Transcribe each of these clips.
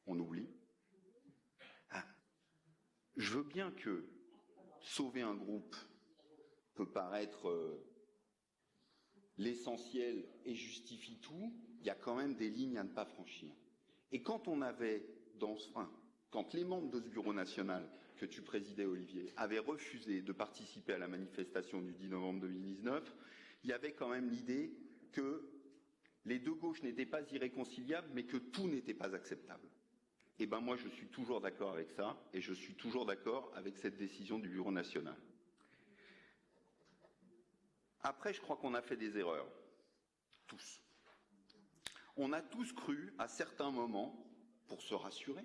on oublie. Ah. Je veux bien que sauver un groupe peut paraître l'essentiel et justifie tout, il y a quand même des lignes à ne pas franchir. Et quand on avait, quand les membres de ce bureau national que tu présidais, Olivier, avaient refusé de participer à la manifestation du 10 novembre 2019, il y avait quand même l'idée que les deux gauches n'étaient pas irréconciliables, mais que tout n'était pas acceptable. Eh bien moi, je suis toujours d'accord avec ça, et je suis toujours d'accord avec cette décision du bureau national. Après, je crois qu'on a fait des erreurs. Tous. On a tous cru, à certains moments, pour se rassurer,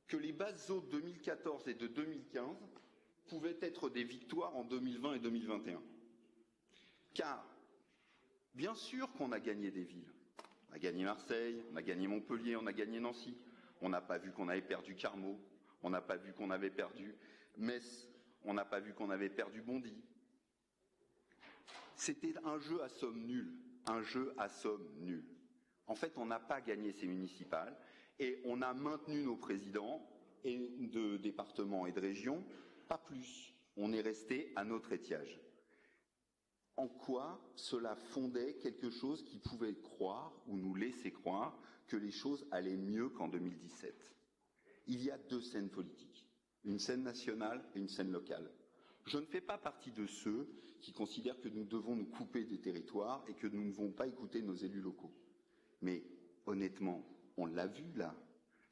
que les bases eaux de 2014 et de 2015 pouvaient être des victoires en 2020 et 2021. Car, bien sûr qu'on a gagné des villes. On a gagné Marseille, on a gagné Montpellier, on a gagné Nancy. On n'a pas vu qu'on avait perdu Carmaux, on n'a pas vu qu'on avait perdu Metz, on n'a pas vu qu'on avait perdu Bondy. C'était un jeu à somme nulle, un jeu à somme nulle. En fait, on n'a pas gagné ces municipales et on a maintenu nos présidents de départements et de régions, pas plus. On est resté à notre étiage. En quoi cela fondait quelque chose qui pouvait croire ou nous laisser croire que les choses allaient mieux qu'en 2017. Il y a deux scènes politiques, une scène nationale et une scène locale. Je ne fais pas partie de ceux qui considèrent que nous devons nous couper des territoires et que nous ne devons pas écouter nos élus locaux. Mais honnêtement, on l'a vu là,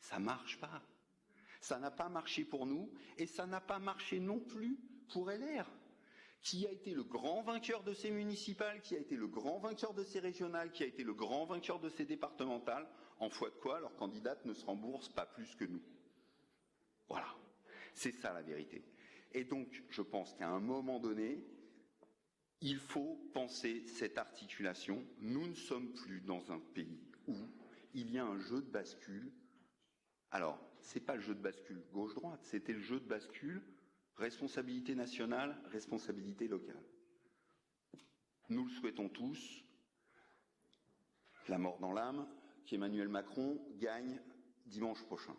ça ne marche pas. Ça n'a pas marché pour nous et ça n'a pas marché non plus pour LR, qui a été le grand vainqueur de ces municipales, qui a été le grand vainqueur de ces régionales, qui a été le grand vainqueur de ces départementales, en foi de quoi leurs candidates ne se remboursent pas plus que nous. Voilà, c'est ça la vérité. Et donc, je pense qu'à un moment donné, il faut penser cette articulation. Nous ne sommes plus dans un pays où il y a un jeu de bascule. Alors, ce n'est pas le jeu de bascule gauche-droite, c'était le jeu de bascule responsabilité nationale, responsabilité locale. Nous le souhaitons tous, la mort dans l'âme, qu'Emmanuel Macron gagne dimanche prochain.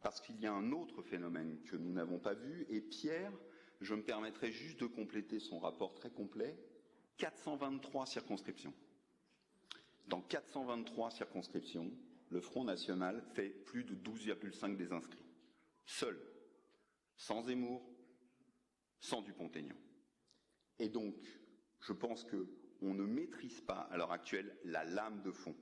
Parce qu'il y a un autre phénomène que nous n'avons pas vu, et Pierre, je me permettrai juste de compléter son rapport très complet, 423 circonscriptions. Dans 423 circonscriptions, le Front National fait plus de 12,5 des inscrits. Seul. Sans Zemmour, sans Dupont-Aignan. Et donc, je pense qu'on ne maîtrise pas, à l'heure actuelle, la lame de fond.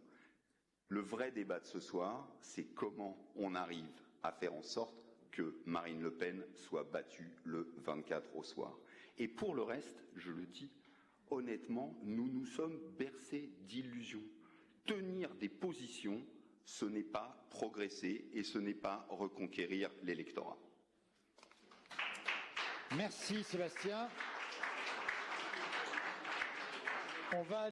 Le vrai débat de ce soir, c'est comment on arrive à faire en sorte que Marine Le Pen soit battue le 24 au soir. Et pour le reste, je le dis, honnêtement, nous nous sommes bercés d'illusions. Tenir des positions, ce n'est pas progresser et ce n'est pas reconquérir l'électorat. Merci Sébastien. On va